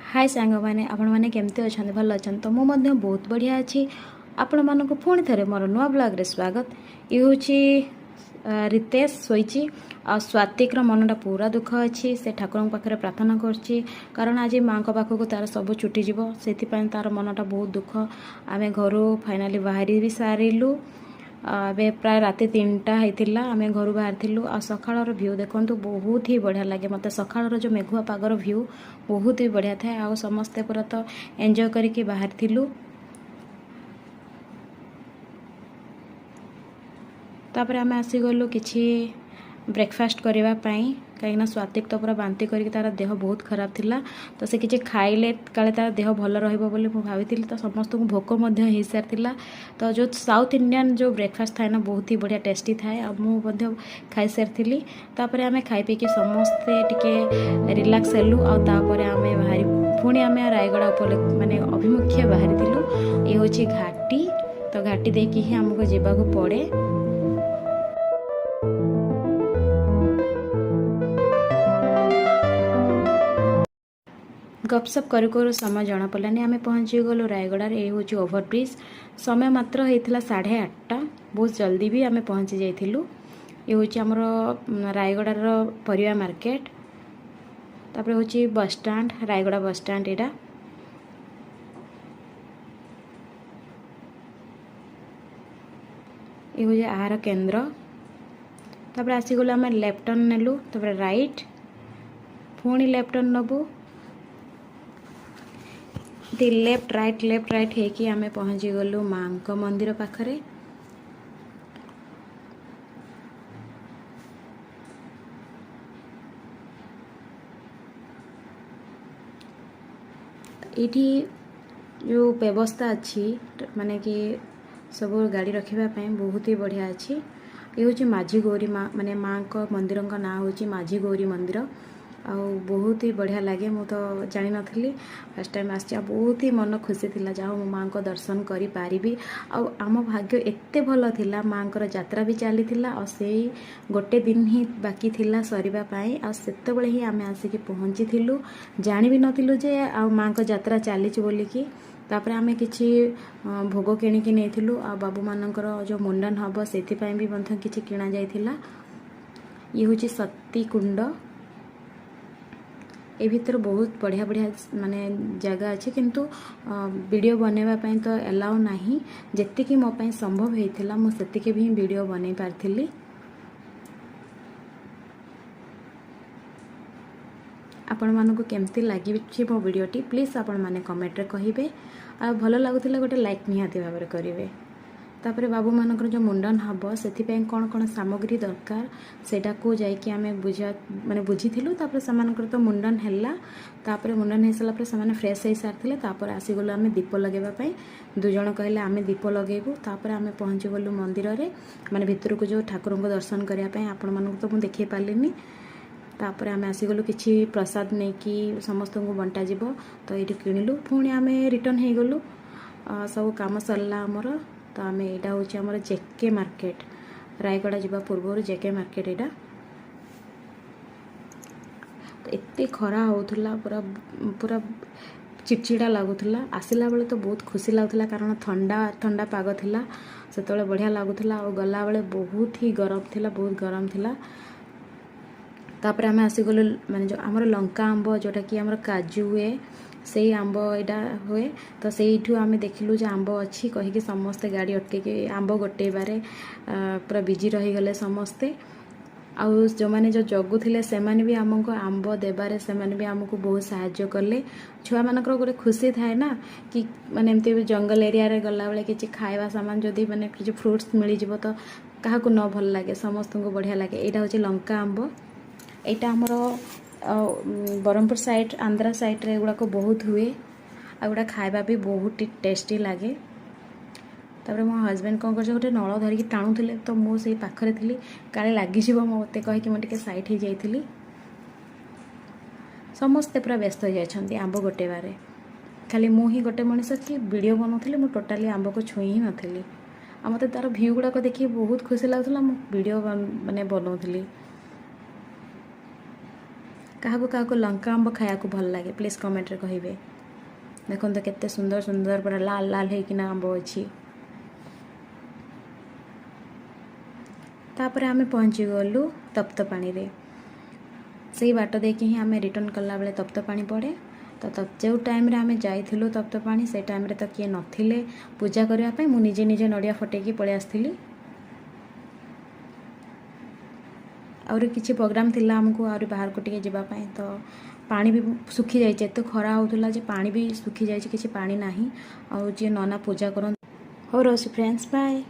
हाय सांग मैंने आपण मैंने केमती अच्छा भल अच्छा तो मुझे बहुत बढ़िया अच्छी आपण मानक पुणी थे मोर नुआ ब्लॉग स्वागत। ये हूँ रितेश शोची आ स्वातिकर मनटा पूरा दुख अच्छी से ठाकुर पाखे प्रार्थना करछि कारण आज माँ पाखक तार सब छुटीज से तार मनटा बहुत दुख। आम घर फाइनाली बाहरी भी सारू अबे प्राय राति 3टा होता आम घर बाहर आ सकाळर भ्यू देखु बहुत ही बढ़िया लगे मत सकाळर जो मेघुआ पागर भ्यू बहुत ही बढ़िया थाए आ समस्ते पूरा तो एंजॉय करके बाहर थिलु। तापर आम आसीगलु किछि ब्रेकफास्ट करने कहीं स्वातिक तो पूरा बांती करके तार देह बहुत खराब थिला तो से किछि खाइले काले तार देह भल रहिबो बोली मु भाविथिली तो समस्त को भोक मध्य हो सारी तो जो साउथ इंडियन जो ब्रेकफास्ट थाए ना बहुत ही बढ़िया टेस्टी थाए आ मुझे खाई सारी तापर आम खाई पी समस्ते टिके रिलैक्स हेलु आम बाहरी पुणी आम रायगड़ा माने अभिमुखे बाहरी थिलु। ये हूँ घाटी तो घाटी देखी ही आमको जावाक पड़े। गपसप करू समय जना पड़ानी आम पहुँची गलु रायगड़ार। ये हूँ ओभरब्रिज समय मात्र होता 8:30 बहुत जल्दी भी आम पहुँची जाइलु। ये हूँ आमर रायगड़ार परिवा मार्केट तापर हूँ bus stand Rayagada bus stand एटा ये हूँ आहार केन्द्र तापर आसीगलु आम लेफ्ट टर्न नेलु तापर राइट पुणी लेफ्ट टर्न नबु लेफ्ट राइट हेकी आम पहुँची गलु माँ को मंदिर पाखरे। इठी जो व्यवस्था अच्छी माने कि सब गाड़ी रखापी बहुत ही बढ़िया अच्छी। ये हूँ माझी गौरी माँ माने माँ को मंदिर का नाँ हूँ माझी गौरी मंदिर आ बहुत ही बढ़िया लगे मु तो जानी नथली फर्स्ट टाइम आसी बहुत ही मन खुशी थिला जाओ मो माँ को दर्शन करी पारिबी आम भाग्य एते भल थिला माँ को यात्रा भी चली थिला और से गोटे दिन ही बाकी थिला सरीबा पाई आ सेते बेले ही आमे आसिक पहुँची थिलु जानी भी नथिलु जे आ माँ को यात्रा चली बोलिकी। तापर आमे किछि भोग किणिकी नेथिलु आ बाबू मानकर जो मुंडन हब सेथिपाई भी मध्य किछि किणा जाइथिला। ये हूँ सती कुंड ए भीतर बहुत बढ़िया बढ़िया माने जगह अच्छे किंतु वीडियो बनवाई तो एलाउ नहीं जेतिकी मो पाई संभव होता मु सेतिकी भी वीडियो बनै पारथिली। आपण मानक केमती लगी मो वीडियोटी प्लीज आपण माने कमेंट रे कहिबे आ भल लागुथिला गोटे लाइक निहाती भाव में करेंगे। तापर बाबू मानकर जो मुंडन हम से कौन कौन सामग्री दरकार सेटा को जाइए आम बुझा माने बुझीलु तापर से तो मुंडन है तापर मुंडन हो सारा से फ्रेश हो सारी तापर आसीगलु आम दीप लगेवाई दुज कहले आम दीप लगेबू तापर आम पहुँची गलु मंदिर रे माने भितर को जो ठाकुर को दर्शन करने आपण मानक तो मुझे देखे पार्ली तापर आम आसीगलु किछि प्रसाद नहीं कि समस्त को बंटा जीव तो ये किणिलु पुणी आम रिटर्न हो गलु सब कम सरला आमर तो आम यहाँ हूँ आम जेके मार्केट रायगड़ा जावा पूर्व जेके मार्केट यहाँ तो एते खरा होता पूरा पूरा चिड़चिड़ा लगुला आसला बेले तो बहुत खुशी लगुला कारण ठंडा ठंडा पाग थिला से बढ़िया लगुला और गला बेले बहुत ही गरम थिला बहुत गरम थिला। तापर आम आसीगलु माने जो आमर लंका आंब जोटा कि आमर काजू हुए से आंब यहाँ हुए तो से आम देखिलु जो आंब अच्छी कहीकि समस्ते गाड़ी अटके आंब गोटेबारे पूरा बिजी रहीगले समस्ते आउ जो मैंने जो जगुले से भी आमको आंब देबारे से भी आमको बहुत साहाय्य कले छुआ मानकर गोटे खुशी थाए ना कि माने एमती जंगल एरिया रे गला बेले किछि खाइबा सामान जदि माने किछि फ्रूट्स मिल जिवो तो क्या न भल लगे समस्त को बढ़िया लगे। यहाँ हूँ लंका आंब यहाँ आमर बरहमपुर साइड आंध्रा साइड रे गुड़ाक बहुत हुए आगुड़ा खाइबा भी बहुत टेस्टी लगे। तापर मो हजबैंड कौन कर गोटे नल धरिकी टाणुले तो मुझे पाखरे थी काले लगिज मत कहीकि मुझे सैड हो जाइली समस्ते पूरा व्यस्त हो जाती आंब गोटे बारे खाली मु ही गोटे मनीष कि वीडियो बनाऊली मुझे टोटाली आंब को छुई ही नी आ मत तार भ्यू गुड़ाक देखिए बहुत खुशी लगुला वीडियो माने बनाऊली। क्या लंका आंब खाया भल लगे प्लीज कमेंट रे कहिबे। देखो तो केते सुंदर सुंदर पूरा लाल लाल होकिना आंब अच्छी। तापर आमे पहुँची गलु तप्तपाणी रे। से बाट देखी ही आमे रिटर्न कला बेले तप्तपाणी पड़े। तो जो टाइम रे आमे जाइथिलु तप्तपाणी से टाइम रे तो किए नथिले पूजा करबा पई। मु निजे निजे नड़िया फटेकी पळे आस्थिली। और किसी प्रोग्राम थिला हमको और बाहर को टिके जिबा पई। तो पानी भी सुखी जाइए एत खरा होतला जे पानी भी सुखी जाइए किसी पानी नाही। और जे नना पूजा करन हो रोसी फ्रेंड्स बाय।